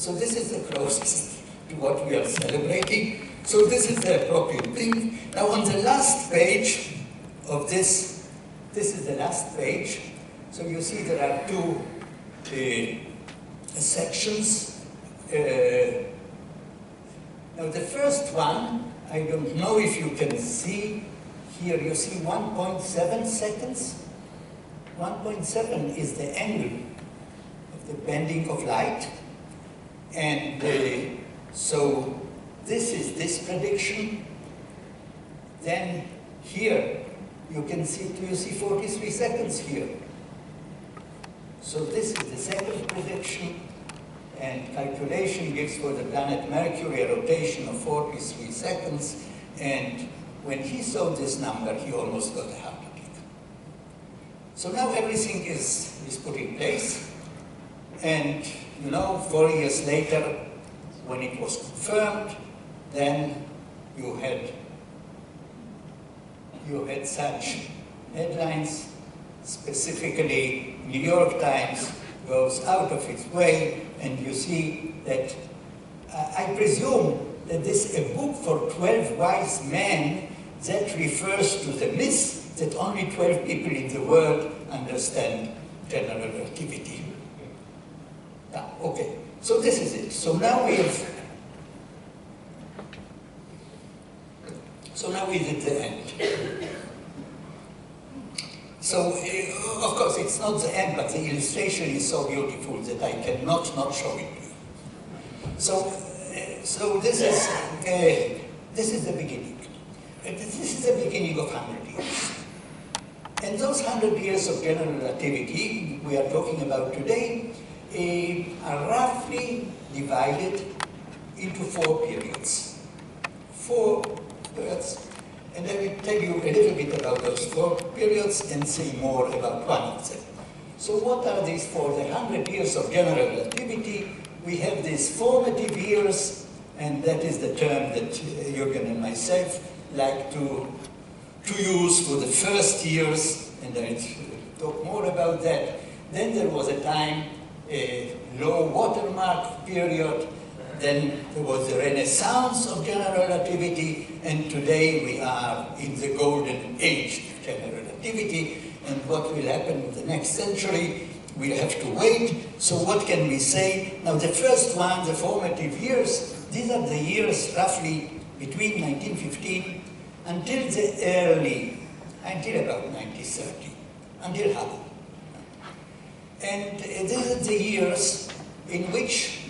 So this is the closest to what we are celebrating. So this is the appropriate thing. Now on the last page of this is the last page. So you see there are two sections. Now the first one, I don't know if you can see, here you see 1.7 seconds. 1.7 is the angle of the bending of light. And so this is this prediction. Then here you can see, do you see 43 seconds here? So this is the second prediction, and calculation gives for the planet Mercury a rotation of 43 seconds, and when he saw this number, he almost got a heart attack. So now everything is put in place, and you know, 4 years later, when it was confirmed, then you had such headlines. Specifically, New York Times goes out of its way, and you see that, I presume that this a book for 12 wise men, that refers to the myth that only 12 people in the world understand general relativity. Yeah, okay, so this is it. So now we're at the end. So, of course, it's not the end, but the illustration is so beautiful that I cannot not show it to you. So this is the beginning. This is the beginning of 100 years. And those 100 years of general relativity we are talking about today are roughly divided into 4 periods. 4 periods. And I will tell you a little bit about those 4 periods and say more about one of them. So what are these 4? The 100 years of general relativity. We have these formative years, and that is the term that Jürgen and myself like to use for the first years, and I'll talk more about that. Then there was a time, a low watermark period. Then there was the renaissance of general relativity, and today we are in the golden age of general relativity. And what will happen in the next century, we'll have to wait. So what can we say? Now the first one, the formative years, these are the years roughly between 1915 until about 1930, until Hanoch. And these are the years in which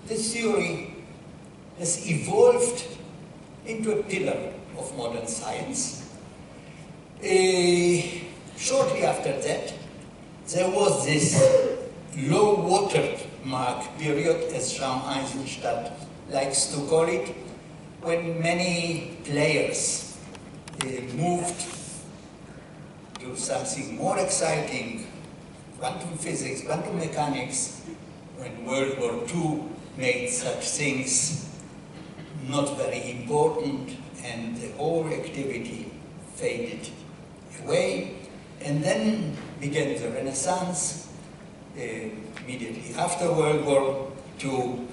this theory has evolved into a pillar of modern science. Shortly after that, there was this low watermark period, as Jean Eisenstadt likes to call it, when many players moved to something more exciting, quantum physics, quantum mechanics, when World War II made such things not very important, and the whole activity faded away. And then began the Renaissance, immediately after World War II.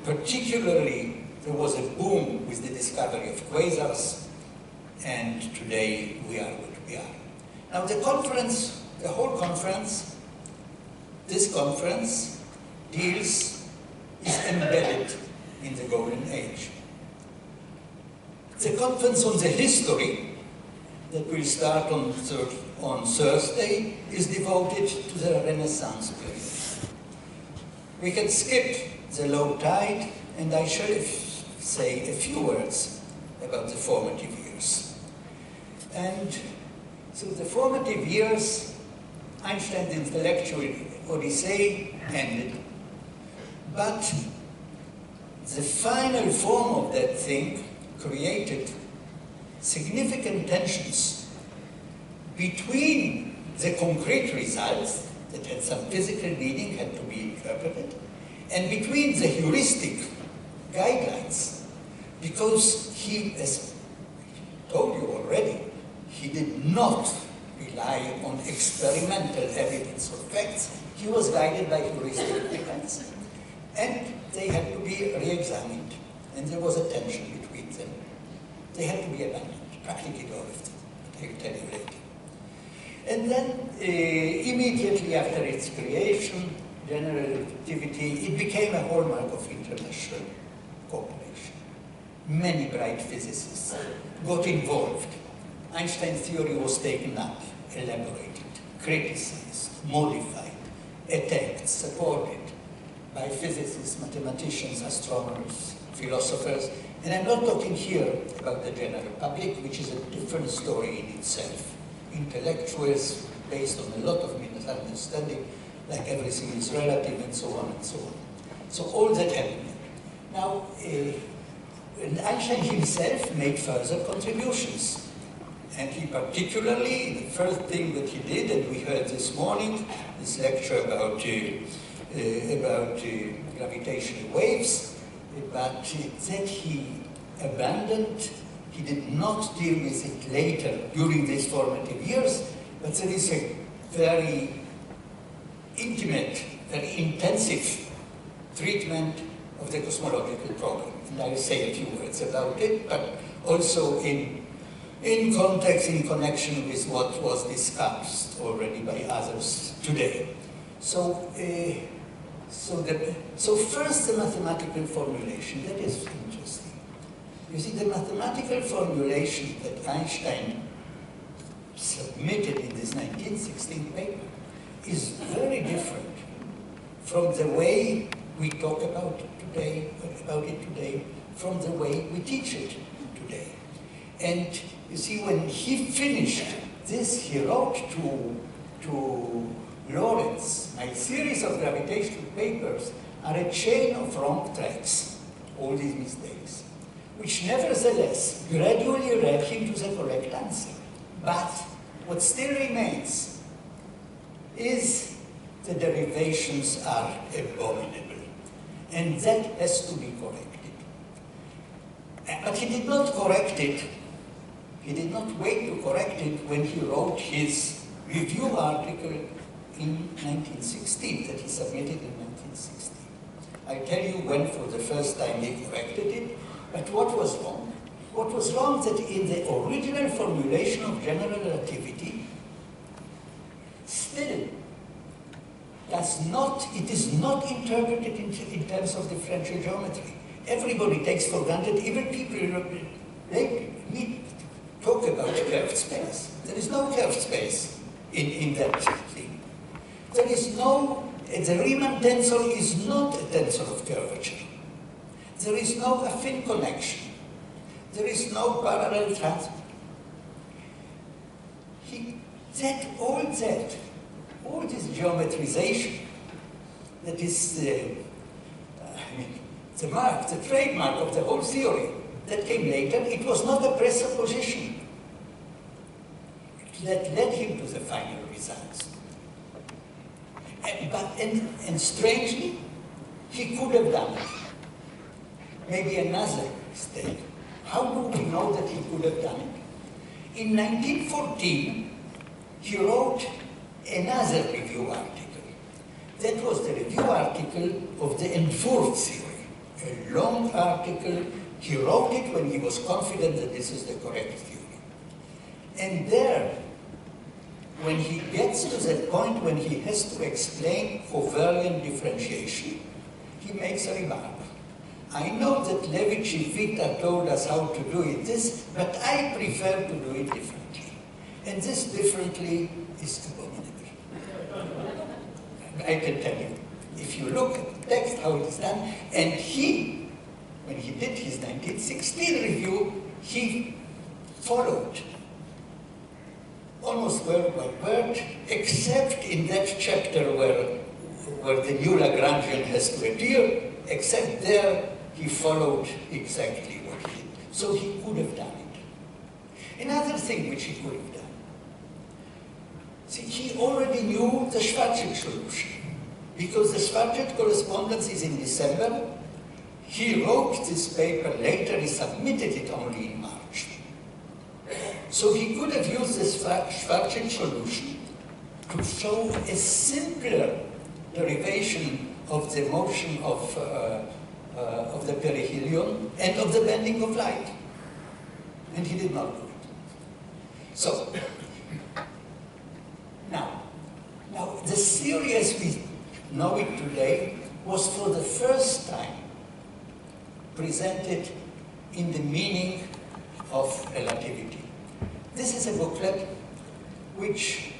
Particularly, there was a boom with the discovery of quasars, and today we are what we are. Now the conference, the whole conference, this conference is embedded in the Golden Age. The conference on the history that will start on Thursday is devoted to the Renaissance period. We can skip the low tide, and I shall say a few words about the formative years. And so the formative years, Einstein's intellectual odyssey ended, but the final form of that thing created significant tensions between the concrete results that had some physical meaning, had to be interpreted, and between the heuristic guidelines, because he, as I told you already, he did not rely on experimental evidence or facts. He was guided by heuristic methods. And they had to be re-examined. And there was a tension between them. They had to be abandoned, practically all of them. But I will tell you later. And then, immediately after its creation, General Relativity, it became a hallmark of international cooperation. Many bright physicists got involved. Einstein's theory was taken up, elaborated, criticized, modified, attacked, supported by physicists, mathematicians, astronomers, philosophers. And I'm not talking here about the general public, which is a different story in itself. Intellectuals, based on a lot of misunderstanding, like everything is relative and so on and so on. So all that happened. Now, Einstein himself made further contributions. And he particularly, the first thing that he did, and we heard this morning, this lecture about gravitational waves, but that he abandoned. He did not deal with it later during these formative years, but there is a very intimate, very intensive treatment of the cosmological problem. And I will say a few words about it, but also in context, in connection with what was discussed already by others today. So, first the mathematical formulation, that is interesting. You see, the mathematical formulation that Einstein submitted in this 1916 paper is very different from the way we talk about it today, from the way we teach it today. And you see, when he finished this, he wrote to Lorentz, my series of gravitational papers are a chain of wrong tracks, all these mistakes, which nevertheless gradually led him to the correct answer. But what still remains is the derivations are abominable, and that has to be corrected. But he did not correct it. He did not wait to correct it when he wrote his review article in 1916, that he submitted in 1916. I'll tell you when for the first time he corrected it, but what was wrong? What was wrong that in the original formulation of general relativity, still it is not interpreted in terms of differential geometry. Everybody takes for granted, even people we talk about curved space. There is no curved space in that thing. There is no, the Riemann tensor is not a tensor of curvature. There is no affine connection. There is no parallel transport. All this geometrization, that is the trademark of the whole theory, that came later. It was not a presupposition that led him to the final results. And strangely, he could have done it. Maybe another mistake. How do we know that he could have done it? In 1914, he wrote another review article. That was the review article of the Entwurf theory. A long article. He wrote it when he was confident that this is the correct theory. And there, when he gets to that point when he has to explain covariant differentiation, he makes a remark. I know that Levi-Civita told us how to do it this, but I prefer to do it differently. And this differently is abominable. I can tell you, if you look at the text, how it is done, and he, when he did his 1916 review, he followed almost word by word, except in that chapter where the new Lagrangian has to appear, except there he followed exactly what he did. So he could have done it. Another thing which he could have done. See, he already knew the Schwarzschild solution, because the Schwarzschild correspondence is in December. He wrote this paper later, he submitted it only in March. So he could have used this Schwarzschild solution to show a simpler derivation of the motion of the perihelion and of the bending of light. And he did not do it. So, now the theory as we know it today was for the first time presented in the meaning of relativity. This is a booklet which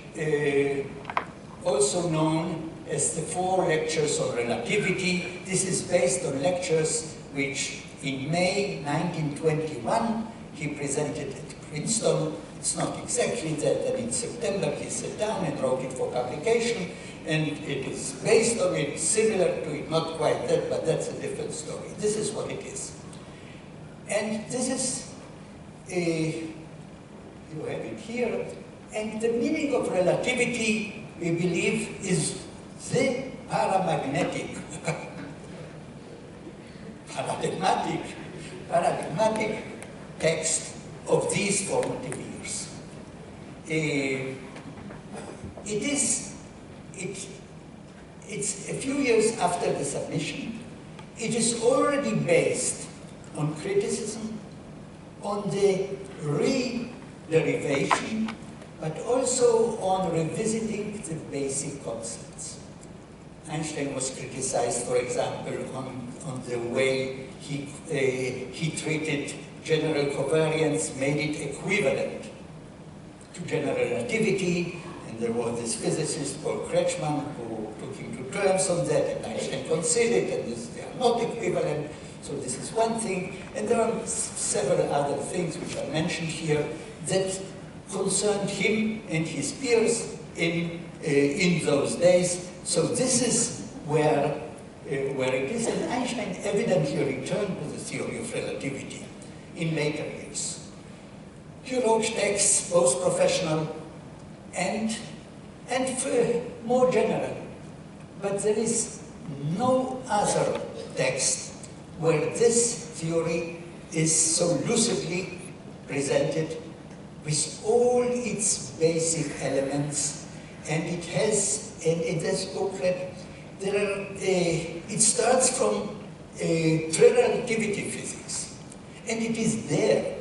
also known as the 4 lectures on relativity. This is based on lectures which in May 1921 he presented at Princeton. It's not exactly that, and in September he sat down and wrote it for publication, and it is based on it, similar to it, not quite that, but that's a different story. This is what it is. And this is you have it here, and the meaning of relativity, we believe, is the paradigmatic text of these formative years. It's a few years after the submission. It is already based on criticism, on the re-derivation, but also on revisiting the basic concepts. Einstein was criticized, for example, on the way he treated general covariance, made it equivalent to general relativity, and there was this physicist, Paul Kretschmann, who took him to terms on that, and Einstein conceded that they are not equivalent, so this is one thing, and there are several other things which are mentioned here that concerned him and his peers in those days. So this is where it is, and Einstein evidently returned to the theory of relativity in later years. He wrote texts, both professional and more general, but there is no other text where this theory is so lucidly presented with all its basic elements, and it has, and in this booklet, it starts from relativity physics, and it is there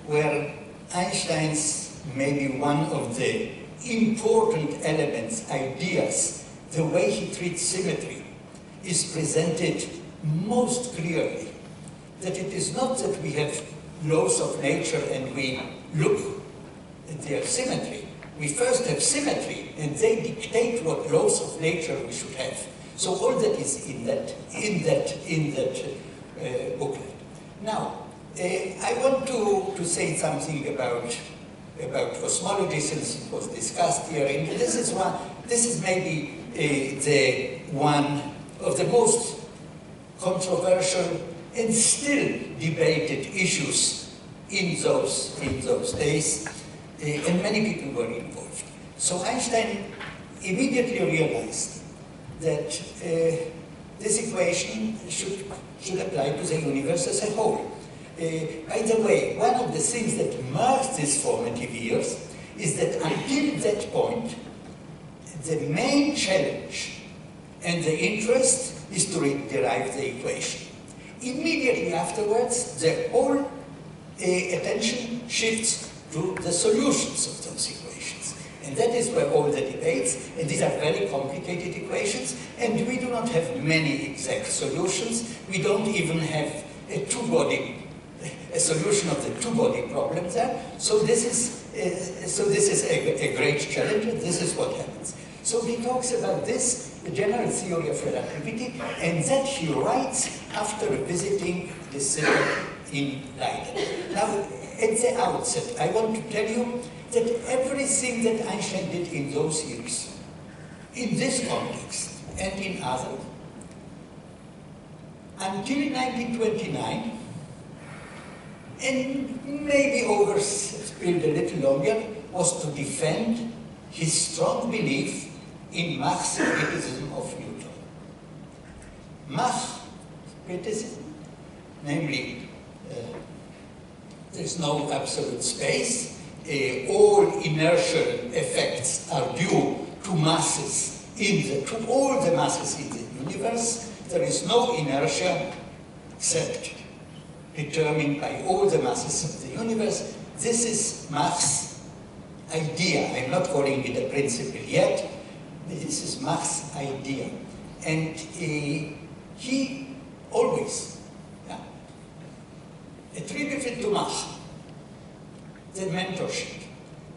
where Einstein's maybe one of the important elements, ideas, the way he treats symmetry, is presented most clearly. That it is not that we have laws of nature and we look at their symmetry. We first have symmetry, and they dictate what laws of nature we should have. So all that is in that booklet. Now, I want to say something about cosmology, since it was discussed here, and this is maybe the one of the most controversial and still debated issues in those days, and many people were involved. So Einstein immediately realized that this equation should apply to the universe as a whole. By the way, one of the things that marked these formative years is that until that point, the main challenge and the interest is to derive the equation. Immediately afterwards, the whole attention shifts to the solutions of those equations. And that is where all the debates, and these are very complicated equations, and we do not have many exact solutions. We don't even have a solution of the two-body problem there. So this is a great challenge, and this is what happens. So he talks about this, the general theory of relativity, and that he writes after visiting the city in Leiden. Now, at the outset, I want to tell you that everything that Einstein did in those years, in this context and in other, until 1929, and maybe overspilled a little longer, was to defend his strong belief in Mach's criticism of Newton. Mach's criticism, namely, there's no absolute space, all inertial effects are due to masses to all the masses in the universe. There is no inertia except determined by all the masses of the universe. This is Mach's idea. I'm not calling it a principle yet, but this is Mach's idea. And he always attributed to Mach the mentorship,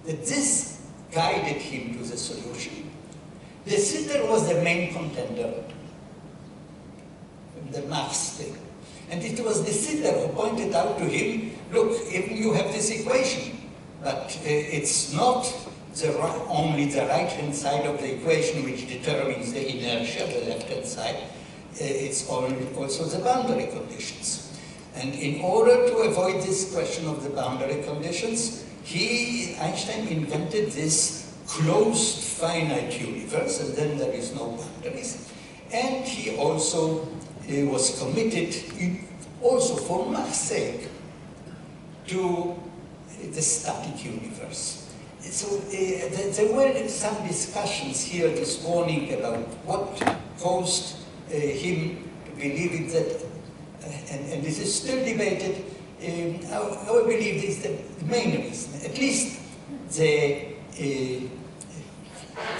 that this guided him to the solution. De Sitter was the main contender in the Mach's thing. And it was De Sitter who pointed out to him, look, even you have this equation, but it's not only the right-hand side of the equation which determines the inertia, the left-hand side, it's also the boundary conditions. And in order to avoid this question of the boundary conditions, Einstein invented this closed finite universe, and then there is no boundaries. And he also was committed, also for Mach's sake, to the static universe. So there were some discussions here this morning about what caused him to believe in that, and this is still debated. I believe this is the main reason, at least the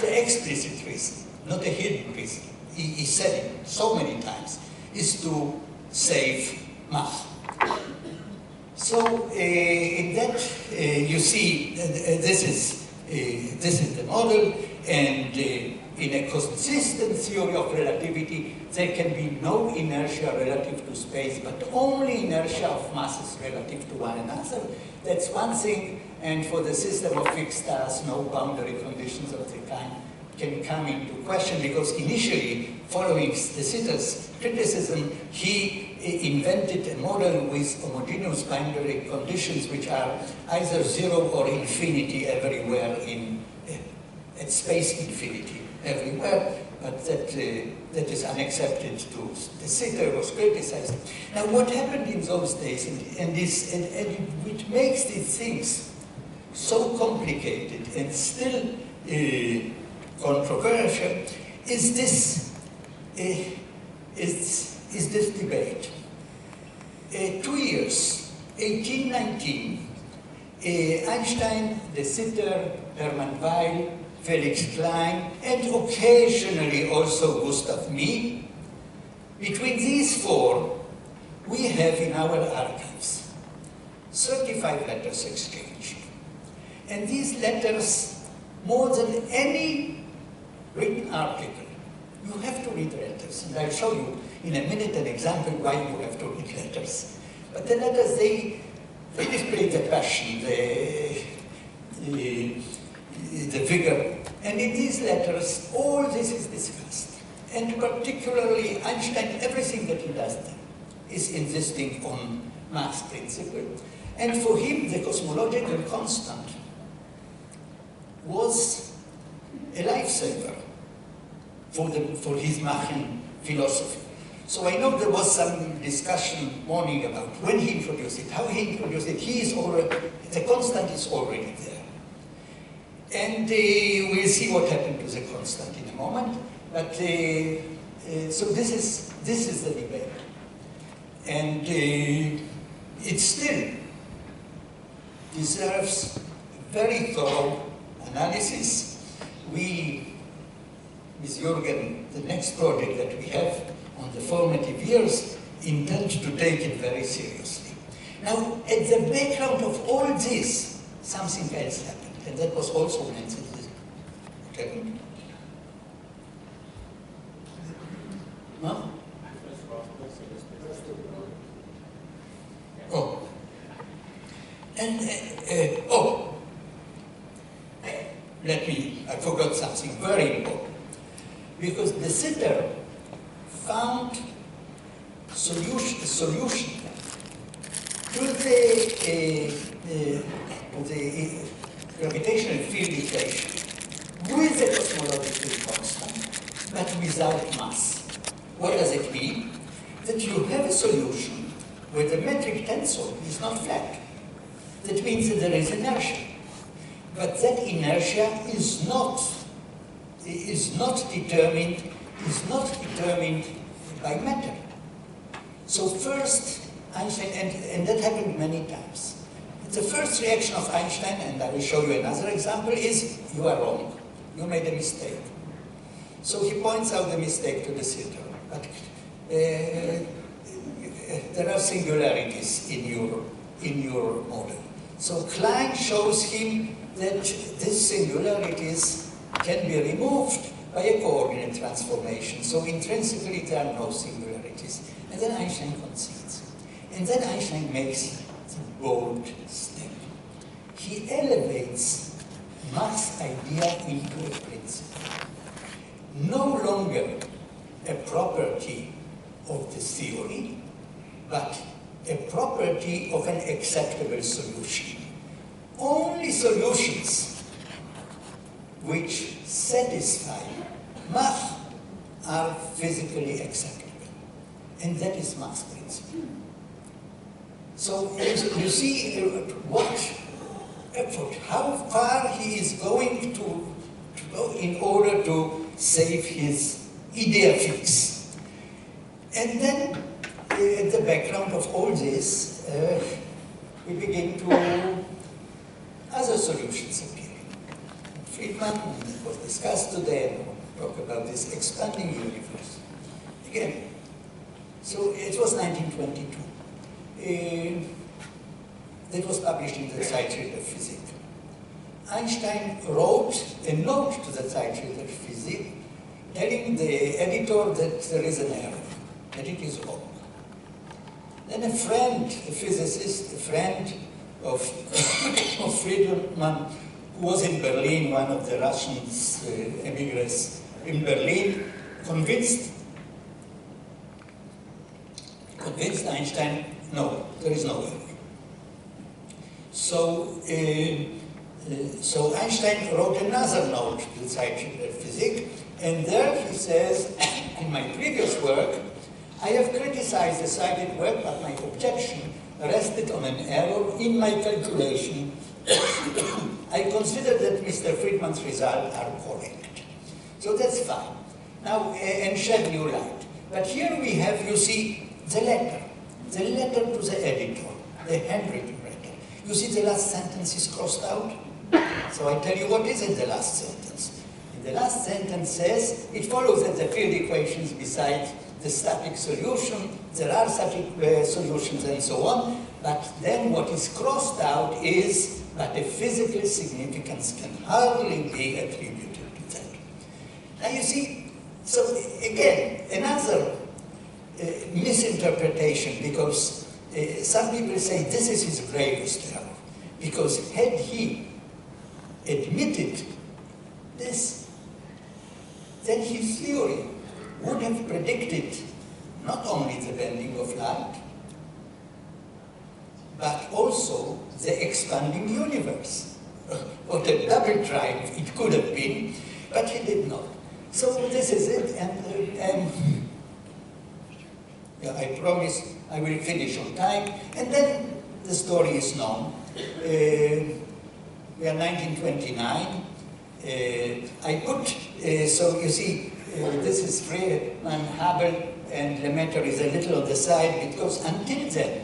explicit reason, not the hidden reason. He said it so many times, is to save Mach. So in that, you see, this is the model, and in a consistent theory of relativity, there can be no inertia relative to space, but only inertia of masses relative to one another. That's one thing, and for the system of fixed stars, no boundary conditions of the kind can come into question, because initially, following De Sitter's criticism, he invented a model with homogeneous boundary conditions which are either zero or infinity everywhere at space infinity everywhere, but that is unaccepted to De Sitter, was criticized. Now what happened in those days, and which makes these things so complicated and still controversial, is this debate. 2 years, 1819, Einstein, De Sitter, Hermann Weyl, Felix Klein, and occasionally also Gustav Mie. Between these four, we have in our archives 35 letters exchanged. And these letters, more than any written article, you have to read letters. And I'll show you in a minute an example why you have to read letters. But the letters, they display the passion, the vigor. And in these letters, all this is discussed. And particularly Einstein, everything that he does there is insisting on Mach's principle. And for him, the cosmological constant was a lifesaver for his Machian philosophy. So I know there was some discussion morning about when he introduced it, how he introduced it. The constant is already there. And we'll see what happened to the constant in a moment. But so this is the debate. And it still deserves very thorough analysis. We, with Jürgen, the next project that we have on the formative years, intend to take it very seriously. Now, at the background of all this, something else happened. And that was also mentioned. What happened? Huh? Oh. And, I forgot something very important. Because De Sitter found solution to the gravitational field equation with the cosmological constant, but without mass. What does it mean? That you have a solution where the metric tensor is not flat. That means that there is inertia. But that inertia is not determined by matter. So first, Einstein, and that happened many times. The first reaction of Einstein, and I will show you another example, is you are wrong. You made a mistake. So he points out the mistake to the theater. But there are singularities in your model. So Klein shows him that these singularities can be removed by a coordinate transformation. So intrinsically there are no singularities. And then Einstein concedes. And then Einstein makes the bold step. He elevates Mach's idea into a principle. No longer a property of the theory, but a property of an acceptable solution. Only solutions which satisfy Mach are physically acceptable. And that is Mach's principle. So you see what effort, how far he is going to go in order to save his idea fix. And then, at the background of all this, we begin to other solutions appearing. Friedman, it was discussed today, and we'll talk about this expanding universe. Again, so it was 1922. That was published in the Zeitschrift of Physik. Einstein wrote a note to the Zeitschrift of Physik telling the editor that there is an error, that it is wrong. Then a friend, a physicist, a friend of Friedman, who was in Berlin, one of the Russian emigres in Berlin, convinced Einstein, no, there is no error. So Einstein wrote another note to the Zeitschrift of Physik, and there he says, in my previous work, I have criticized the cited work, but my objection rested on an error in my calculation. I consider that Mr. Friedman's results are correct. So that's fine. Now, and shed new light. But here we have, you see, the letter to the editor, the handwritten letter. You see the last sentence is crossed out? So I tell you what is in the last sentence. In the last sentence says, it follows that the field equations besides the static solution, there are static solutions and so on, but then what is crossed out is that the physical significance can hardly be attributed to that. Now you see, so again, another misinterpretation, because some people say this is his gravest error, because had he admitted this, then his theory would have predicted not only the bending of light, but also the expanding universe. What a double triumph it could have been, but he did not. So this is it, and yeah, I promise I will finish on time, and then the story is known. We are 1929. I put, so you see, this is Friedman, Hubble, and Lemaitre is a little on the side, because until then,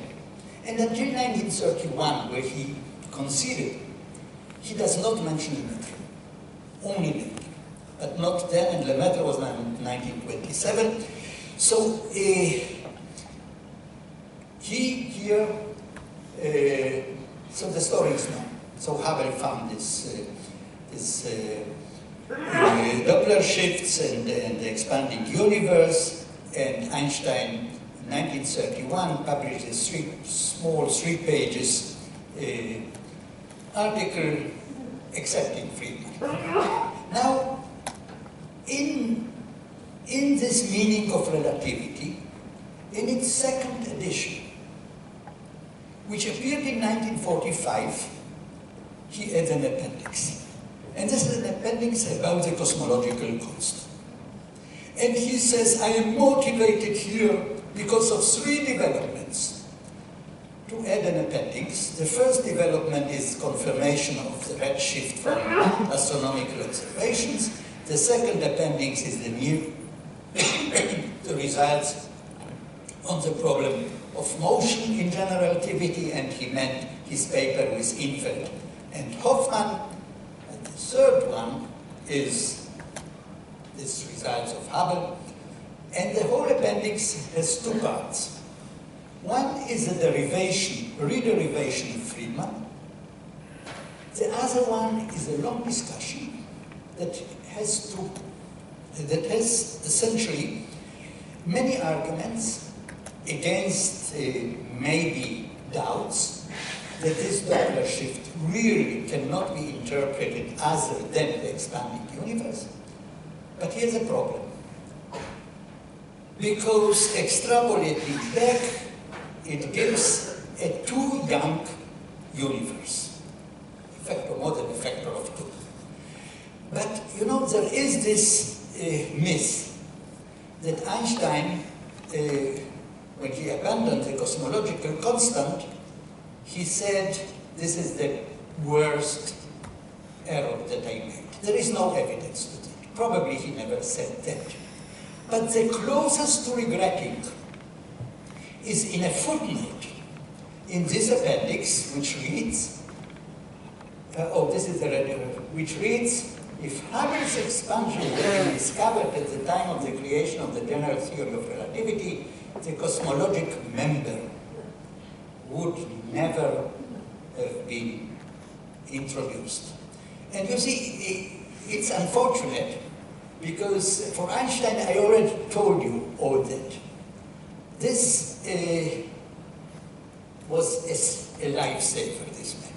and until 1931, where he conceded, he does not mention Lemaitre, only Lemaitre, but not then, and Lemaitre was 1927. So so the story is known. So Hubble found this Doppler shifts and the expanding universe, and Einstein in 1931 published a small 3 pages article accepting Friedman. Now, in this meaning of relativity, in its second edition, which appeared in 1945, he adds an appendix. And this is an appendix about the cosmological constant. And he says, I am motivated here because of 3 developments. To to add an appendix. The first development is confirmation of the redshift from astronomical observations. The second appendix is the results on the problem of motion in general relativity, and he meant his paper with Infeld and Hoffmann. And the third one is this results of Hubble. And the whole appendix has two parts. One is a rederivation of Friedman. The other one is a long discussion that has essentially many arguments against maybe doubts that this Doppler shift really cannot be interpreted other than the expanding universe. But here's a problem. Because extrapolating back, it gives a too young universe. A factor more than a factor of 2. But, you know, there is this myth that Einstein, when he abandoned the cosmological constant, he said, this is the worst error that I made. There is no evidence to that. Probably he never said that. But the closest to regretting is in a footnote in this appendix, which reads, which reads, if Hubble's expansion had been discovered at the time of the creation of the general theory of relativity, the cosmologic member would never have been introduced. And you see, it's unfortunate, because for Einstein, I already told you all that. This was a lifesaver, this man.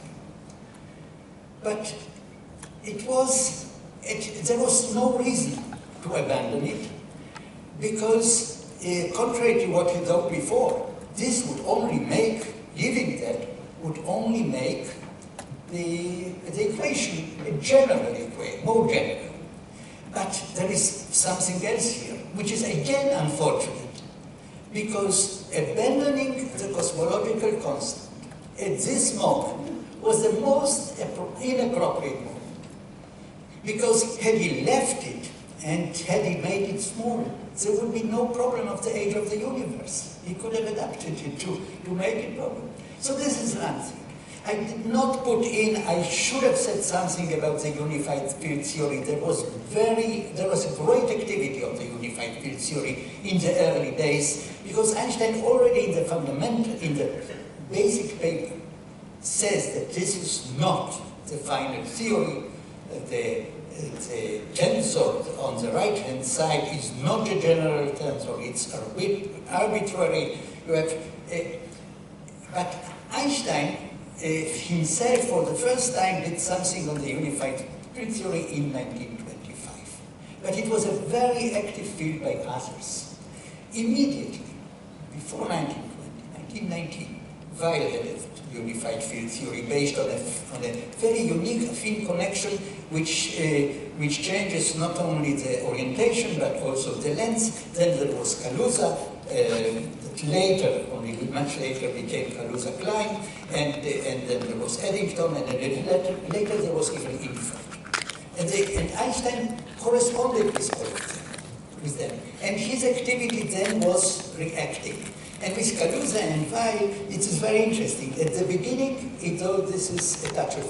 But there was no reason to abandon it, because contrary to what he thought before, this would only make, leaving that, would only make the equation a general equation, more general. But there is something else here, which is again unfortunate, because abandoning the cosmological constant at this moment was the most inappropriate moment. Because had he left it and had he made it smaller, there would be no problem of the age of the universe. He could have adapted it to make it problem. So this is one thing. I did not put in, I should have said something about the unified field theory. There was a great activity of the unified field theory in the early days, because Einstein already in the basic paper says that this is not the final theory. The tensor on the right-hand side is not a general tensor, it's arbitrary. But Einstein himself, for the first time, did something on the unified field theory in 1925. But it was a very active field by others. Immediately, before 1919, Weil had a unified field theory based on a very unique affine connection which changes not only the orientation but also the length. Then there was Kaluza, that later, only much later, became Kaluza-Klein, and then there was Eddington, and then later there was even Infeld. And Einstein corresponded with them. And his activity then was reacting. And with Kaluza and Weil, it is very interesting. At the beginning, he thought this is a touch of